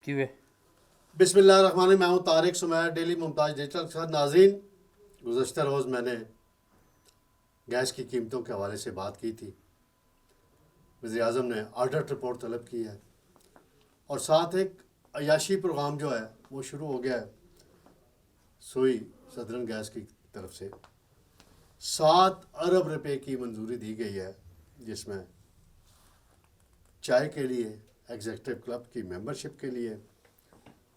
क्यों है? बिस्मिल्लाहिर्रहमानिर्रहीम। मैं हूँ तारिक सुमैर, डेली मुमताज़ डिजिटल के साथ। नाज़रीन, गुज़श्ता रोज़ मैंने गैस की कीमतों के हवाले से बात की थी। वज़ीर आज़म ने ऑडिट रिपोर्ट तलब की है और साथ एक अयाशी प्रोग्राम जो है वो शुरू हो गया है सुई सदरन गैस की तरफ से। 7 अरब रुपए की मंजूरी दी गई है, जिसमें चाय के लिए, एग्जीक्यूटिव क्लब की मेंबरशिप के लिए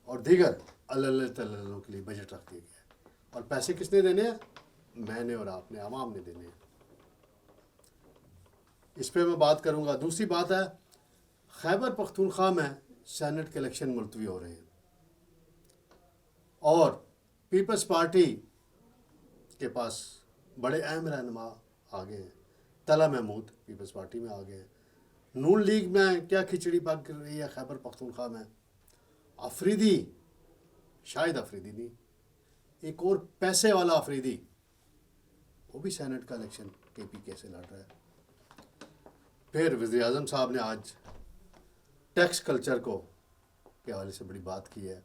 और दीगर अल्ल तल्लों के लिए बजट रख दिया गया है। और पैसे किसने देने हैं? मैंने और आपने, आवाम ने देने हैं। इस पर मैं बात करूंगा। दूसरी बात है, खैबर पख्तूनख्वा में सेनेट के इलेक्शन मुलतवी हो रहे हैं और पीपल्स पार्टी के पास बड़े अहम रहनुमा आ गए हैं। तला महमूद पीपल्स पार्टी में आ गए हैं। नून लीग में क्या खिचड़ी पक रही है खैबर पख्तूनख्वा में। अफरीदी, शायद अफरीदी नहीं, एक और पैसे वाला अफरीदी, वो भी सेनेट का इलेक्शन KPK से लड़ रहा है। फिर वज़ीर आज़म साहब ने आज टैक्स कल्चर को के हवाले से बड़ी बात की है।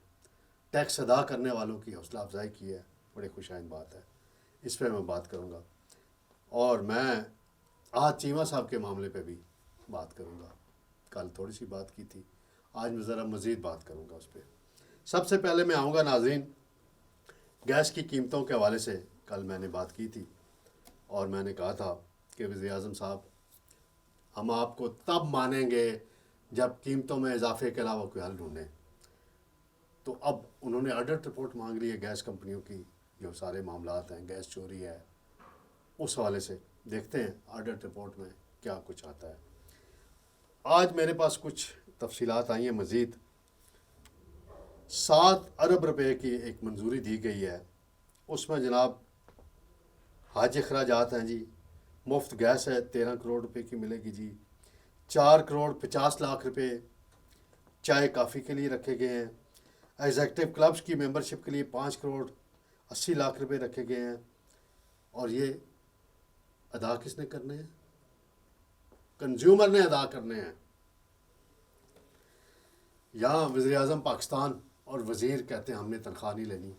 टैक्स अदा करने वालों की हौसला अफजाई की है, बड़ी खुशाइन बात है। इस पर मैं बात करूँगा और मैं आज चीमा साहब के मामले पे भी बात करूँगा। कल थोड़ी सी बात की थी, आज मैं ज़रा मज़ीद बात करूँगा उस पर। सबसे पहले मैं आऊँगा नाज़रीन, गैस की कीमतों के हवाले से कल मैंने बात की थी और मैंने कहा था कि वज़ीर आज़म साहब, हम आपको तब मानेंगे जब कीमतों में इजाफे के अलावा कोई हल ढूंढें। तो अब उन्होंने ऑडिट रिपोर्ट मांग ली है गैस कंपनियों की, जो सारे मामलात हैं, गैस चोरी है, उस हवाले से देखते हैं ऑडिट रिपोर्ट में क्या कुछ आता है। आज मेरे पास कुछ तफसीलात आई हैं मज़ीद। 7 अरब रुपए की एक मंजूरी दी गई है। उसमें जनाब हज अखराजात हैं जी, मुफ्त गैस है 13 करोड़ रुपए की मिलेगी जी। 4 करोड़ 50 लाख रुपए चाय काफ़ी के लिए रखे गए हैं। एग्जीक्यूटिव क्लब्स की मेंबरशिप के लिए 5 करोड़ 80 लाख रुपए रखे गए हैं। और ये अदा किसने करने हैं? कंज्यूमर ने अदा करने हैं। यहाँ वज़ीर आज़म पाकिस्तान और वज़ीर कहते हैं हमने तनख्वाह नहीं लेनी।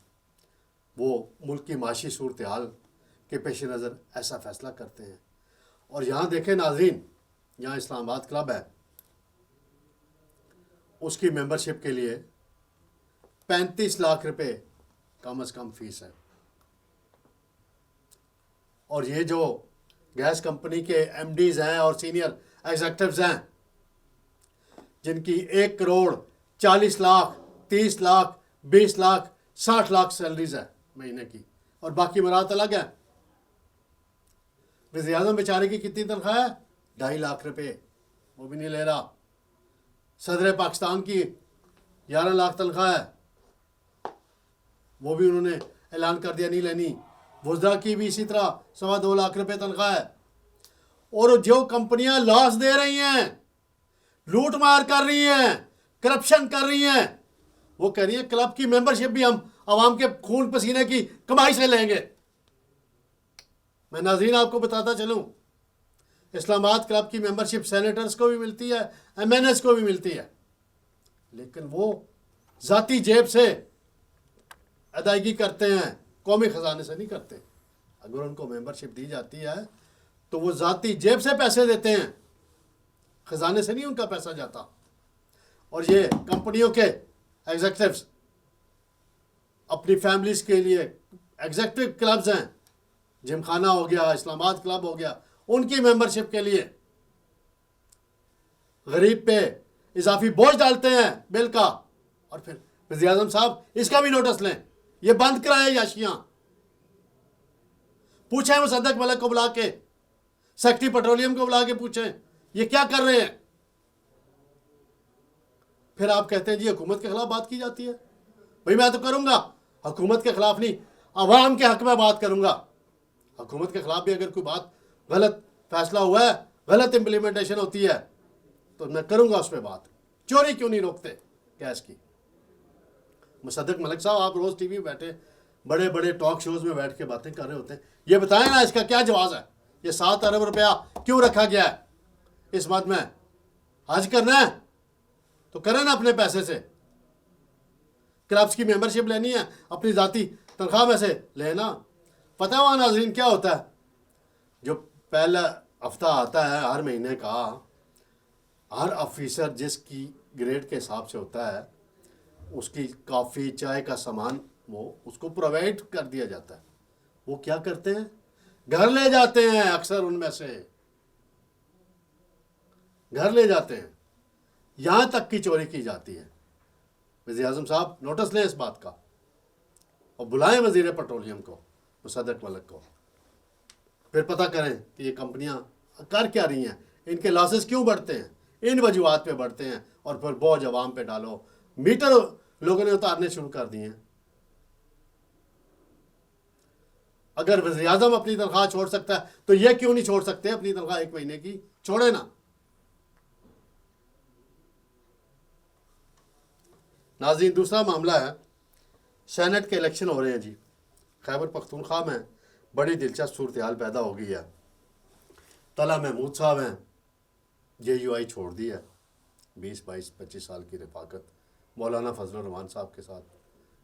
वो मुल्क की माशी सूरत हाल के पेश नज़र ऐसा फ़ैसला करते हैं। और यहाँ देखें नाज़रीन, यहाँ इस्लामाबाद क्लब है, उसकी मेंबरशिप के लिए 35 लाख रुपए कम से कम फीस है। और ये जो गैस कंपनी के MDs हैं और सीनियर एग्जीक्यूटिव्स हैं, जिनकी 1 करोड़ 40 लाख 30 लाख 20 लाख 60 लाख सैलरीज है महीने की, और बाकी मरात अलग है। वज़ीर आज़म बेचारे की कितनी तनख्वाह है? 2.5 लाख रुपए, वो भी नहीं ले रहा। सदर पाकिस्तान की 11 लाख तनख्वाह है, वो भी उन्होंने ऐलान कर दिया नहीं लेनी। वुज़रा की भी इसी तरह 2.25 लाख रुपए तनख्वाह है। और जो कंपनियां लॉस दे रही हैं, लूट मार कर रही हैं, करप्शन कर रही हैं, वो कह रही है क्लब की मेंबरशिप भी हम आवाम के खून पसीने की कमाई से लेंगे। मैं नाज़रीन आपको बताता चलूं, इस्लामाबाद क्लब की मेंबरशिप सेनेटर्स को भी मिलती है, MNS को भी मिलती है, लेकिन वो ज़ाती जेब से अदायगी करते हैं, कौमी ख़जाने से नहीं करते। अगर उनको मेंबरशिप दी जाती है तो वो ज़ाती जेब से पैसे देते हैं, ख़जाने से नहीं उनका पैसा जाता। और ये कंपनियों के एग्जीक्यूटिव्स अपनी फैमिलीज़ के लिए एग्जीक्यूटिव क्लब्स हैं, जिमखाना हो गया, इस्लामाबाद क्लब हो गया, उनकी मेंबरशिप के लिए गरीब पे इजाफी बोझ डालते हैं बिल का। और फिर वज़ीर आज़म साहब इसका भी नोटिस लें, ये बंद कराए याशियाँ। पूछें मुसद्दक मलिक को बुला के, सेक्रेटरी पेट्रोलियम को बुला के पूछें ये क्या कर रहे हैं। फिर आप कहते हैं जी हुकूमत के खिलाफ बात की जाती है। भाई मैं तो करूंगा, हुकूमत के खिलाफ नहीं, अवाम के हक में बात करूंगा। हुकूमत के खिलाफ भी अगर कोई बात, गलत फैसला हुआ है, गलत इम्प्लीमेंटेशन होती है, तो मैं करूंगा उस पर बात। चोरी क्यों नहीं रोकते गैस की? मुसद्दक मलिक साहब, आप रोज़ TV बैठे बड़े बड़े टॉक शोज़ में बैठ के बातें कर रहे होते हैं, ये बताएं ना इसका क्या जवाब है। ये 7 अरब रुपया क्यों रखा गया है इस मद में? हज करना है तो करें ना अपने पैसे से, क्लब्स की मेंबरशिप लेनी है, अपनी ज़ाती तनख्वाह में से लेना। पता है वहाँ नाजरीन क्या होता है? जो पहला हफ्ता आता है हर महीने का, हर ऑफिसर जिसकी ग्रेड के हिसाब से होता है उसकी कॉफ़ी चाय का सामान वो उसको प्रोवाइड कर दिया जाता है। वो क्या करते हैं? घर ले जाते हैं, अक्सर उनमें से घर ले जाते हैं, यहाँ तक की चोरी की जाती है। वज़ीर आज़म साहब नोटिस लें इस बात का और बुलाएं वज़ीर पेट्रोलियम को, मुसद्दक मलिक को, फिर पता करें कि ये कंपनियां कर क्या रही हैं, इनके लॉसेस क्यों बढ़ते हैं, इन वजूहत पे बढ़ते हैं, और फिर बोझ अवाम पे डालो। मीटर लोगों ने उतारने शुरू कर दिए हैं। अगर वज़ीर आज़म अपनी तनख्वाह छोड़ सकता है तो ये क्यों नहीं छोड़ सकते अपनी तनख्वाह 1 महीने की? छोड़े ना। नाज़रीन, दूसरा मामला है, सेनेट के इलेक्शन हो रहे हैं जी। खैबर पख्तूनख्वा में बड़ी दिलचस्प सूरत हाल पैदा हो गई है। तला महमूद साहब हैं, JUI छोड़ दी है, 20-22-25 साल की रफाकत मौलाना फजल रहमान साहब के साथ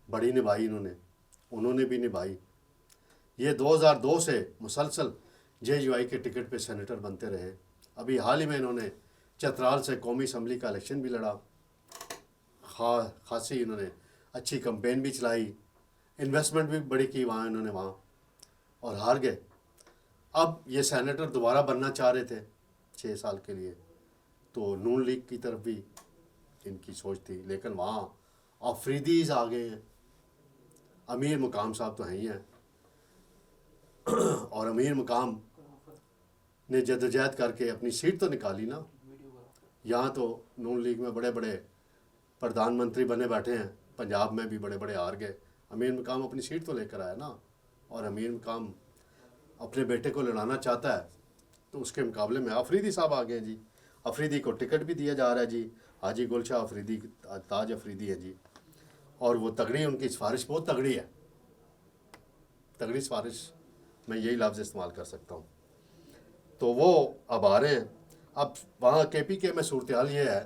बड़ी निभाई उन्होंने भी निभाई। ये 2002 से मुसलसल JUI के टिकट पे सेनेटर बनते रहे। अभी हाल ही में इन्होंने चतराल से कौमी असम्बली का इलेक्शन भी लड़ा, खासी इन्होंने अच्छी कंपेन भी चलाई, इन्वेस्टमेंट भी बड़ी की वहाँ इन्होंने वहाँ, और हार गए। अब ये सेनेटर दोबारा बनना चाह रहे थे 6 साल के लिए, तो नून लीग की तरफ भी इनकी सोच थी, लेकिन वहाँ अफरीदीज आ गए हैं। अमीर मुकाम साहब तो हैं ही हैं, और अमीर मुकाम ने जद्दोजहद करके अपनी सीट तो निकाली ना। यहाँ तो नून लीग में बड़े बड़े प्रधानमंत्री बने बैठे हैं, पंजाब में भी बड़े बड़े हार गए। अमीर मुकाम अपनी सीट तो लेकर आया ना, और अमीर मुकाम अपने बेटे को लड़ाना चाहता है, तो उसके मुकाबले में अफरीदी साहब आ गए जी। अफरीदी को टिकट भी दिया जा रहा है जी, हाजी गुलशाह अफरीदी, ताज अफरीदी है जी, और वो तगड़ी, उनकी सिफारिश बहुत तगड़ी है, तगड़ी सिफारिश, मैं यही लफ्ज़ इस्तेमाल कर सकता हूँ। तो वो अब आ रहे हैं। अब वहाँ KPK में सूरत हाल ये है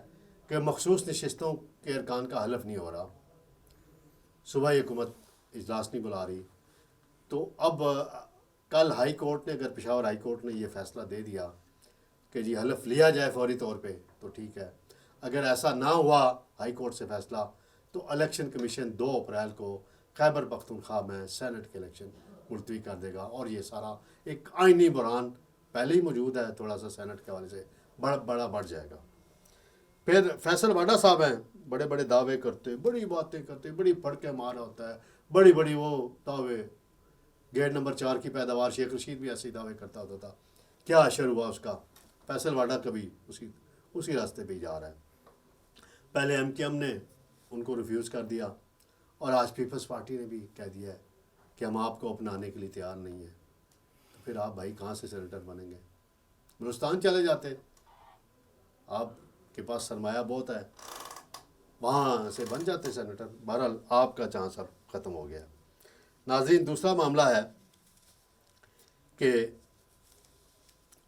कि मखसूस नशिस्तों के अरकान का हलफ नहीं हो रहा, सुबह हुकूमत इजलास नहीं बुला रही। तो अब कल हाई कोर्ट ने, अगर पेशावर हाई कोर्ट ने ये फ़ैसला दे दिया कि जी हलफ लिया जाए फौरी तौर पे, तो ठीक है। अगर ऐसा ना हुआ हाई कोर्ट से फ़ैसला, तो इलेक्शन कमीशन 2 अप्रैल को खैबर पख्तूनख्वा में सेनेट के इलेक्शन मुलतवी कर देगा, और ये सारा एक आइनी बुरान पहले ही मौजूद है, थोड़ा सा सेनेट के हवाले से बड़ा बढ़ जाएगा। फिर फैसल वाडा साहब हैं, बड़े बड़े दावे करते, बड़ी बातें करते, बड़ी फड़के मारा होता है, बड़ी बड़ी वो दावे, गेट नंबर 4 की पैदावार, शेख रशीद भी ऐसे दावे करता होता था। क्या असर हुआ उसका? फैसल वाडा कभी उसी रास्ते पे ही जा रहा है। पहले MKM ने उनको रिफ्यूज़ कर दिया, और आज पीपल्स पार्टी ने भी कह दिया है कि हम आपको अपनाने के लिए तैयार नहीं है। तो फिर आप भाई कहाँ से सेनेटर बनेंगे? बलूचिस्तान चले जाते, आपके पास सरमाया बहुत है, वहाँ से बन जाते सेनेटर। बहरहाल आपका चांस अब ख़त्म हो गया। नाज़रीन, दूसरा मामला है कि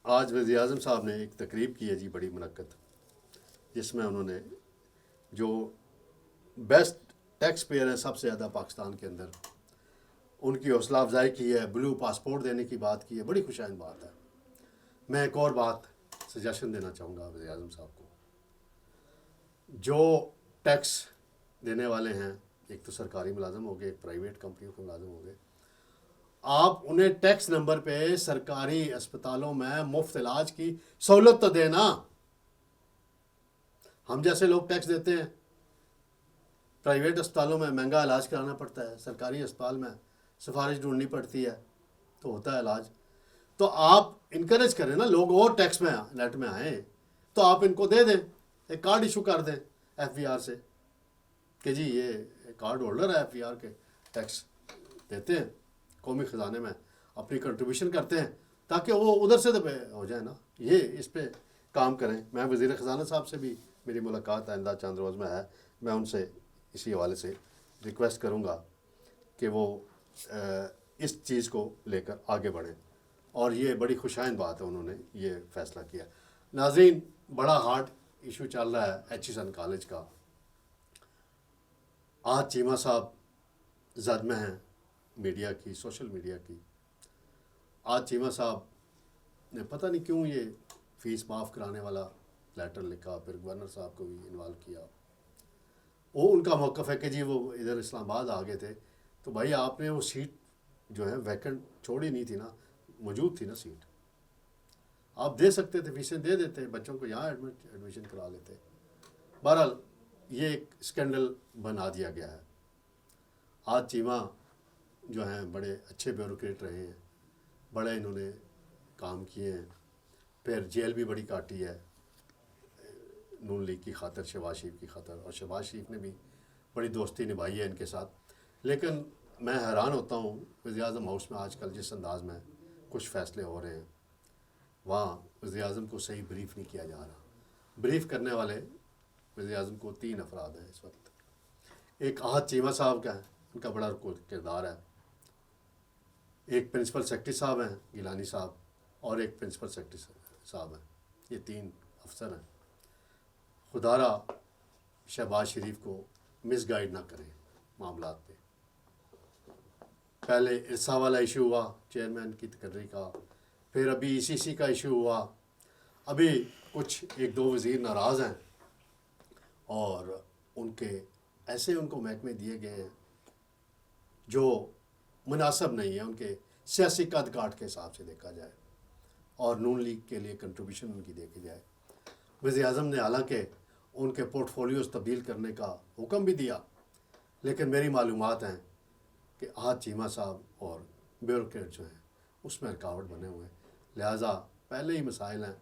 आज वज़ीर आज़म साहब ने एक तकरीब की है जी, बड़ी मुनक्कद, जिसमें उन्होंने जो बेस्ट टैक्स पेयर है सबसे ज़्यादा पाकिस्तान के अंदर, उनकी हौसला अफजाई की है, ब्लू पासपोर्ट देने की बात की है, बड़ी खुशाइन बात है। मैं एक और बात सजेशन देना चाहूँगा वज़ीर आज़म साहब को। जो टैक्स देने वाले हैं, एक तो सरकारी मुलाजम हो गए, एक प्राइवेट कंपनियों के मुलाजम हो गए, आप उन्हें टैक्स नंबर पे सरकारी अस्पतालों में मुफ्त इलाज की सहूलत तो देना। हम जैसे लोग टैक्स देते हैं, प्राइवेट अस्पतालों में महंगा इलाज कराना पड़ता है, सरकारी अस्पताल में सिफारिश ढूंढनी पड़ती है, तो होता है इलाज। तो आप इनकरेज करें ना लोग और टैक्स में नेट में आए, तो आप इनको दे दें, एक कार्ड इशू कर दें FVR से कि जी ये कार्ड होल्डर है FVR के, टैक्स देते हैं, कौमी ख़जाने में अपनी कंट्रीब्यूशन करते हैं, ताकि वो उधर से तो हो जाए ना। ये इस पे काम करें। मैं वज़ीर ख़जाना साहब से भी मेरी मुलाकात आइंदा चंद रोज़ में है, मैं उनसे इसी हवाले से रिक्वेस्ट करूँगा कि वो इस चीज़ को लेकर आगे बढ़ें, और ये बड़ी खुशाइन बात है उन्होंने ये फ़ैसला किया। नाज़रीन, बड़ा हार्ड इशू चल रहा है HSN कॉलेज का। आज चीमा साहब जद में हैं मीडिया की, सोशल मीडिया की। आज चीमा साहब ने पता नहीं क्यों ये फ़ीस माफ़ कराने वाला लेटर लिखा, फिर गवर्नर साहब को भी इन्वॉल्व किया। वो उनका मौक़िफ़ है कि जी वो इधर इस्लामाबाद आ गए थे, तो भाई आपने वो सीट जो है वैकेंट छोड़ी नहीं थी ना, मौजूद थी ना सीट, आप दे सकते थे, फीसें दे देते, बच्चों को यहाँ एडमिशन करा लेते। बहरहाल ये एक स्कैंडल बना दिया गया है। आज चीमा जो हैं बड़े अच्छे ब्यूरोक्रेट रहे हैं, बड़े इन्होंने काम किए हैं, फिर जेल भी बड़ी काटी है नून लीग की खातर, शहबाज शरीफ की खातर, और शहबाज शरीफ ने भी बड़ी दोस्ती निभाई है इनके साथ। लेकिन मैं हैरान होता हूँ वज़ीर-ए-आज़म हाउस में आजकल जिस अंदाज में कुछ फ़ैसले हो रहे हैं, वहाँ वज़ीर-ए-आज़म को सही ब्रीफ़ नहीं किया जा रहा। ब्रीफ़ करने वाले वज़ीर-ए-आज़म को 3 अफराद हैं इस वक्त। एक आहत चीमा साहब का है, उनका बड़ा किरदार है। एक प्रिंसिपल सेक्रेटरी साहब हैं गिलानी साहब, और एक प्रिंसिपल सेक्रेटरी साहब हैं। ये 3 अफसर हैं। खुदारा शहबाज शरीफ को मिसगाइड ना करें मामलात पे। पहले इरसा वाला इशू हुआ चेयरमैन की तकर्री का, फिर अभी ईसीसी का इशू हुआ, अभी कुछ 1-2 वज़ीर नाराज़ हैं और उनके ऐसे उनको महकमे दिए गए हैं जो मुनासिब नहीं है उनके सियासी कद काट के हिसाब से देखा जाए, और नून लीग के लिए कंट्रीब्यूशन उनकी देखी जाए। वज़ीर-ए-आज़म ने हालांकि उनके पोर्टफोलियोज तब्दील करने का हुक्म भी दिया, लेकिन मेरी मालूमात हैं कि आज चीमा साहब और ब्यूरोक्रेट जो हैं उसमें रुकावट बने हुए हैं। लिहाजा पहले ही मसाइल हैं,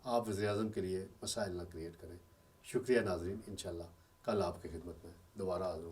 आप वज़ीर-ए-आज़म के लिए मसाइल ना क्रिएट करें। शुक्रिया नाज़रीन, इंशाअल्लाह कल आपकी खिदमत में दोबारा हाज़िर होंगे।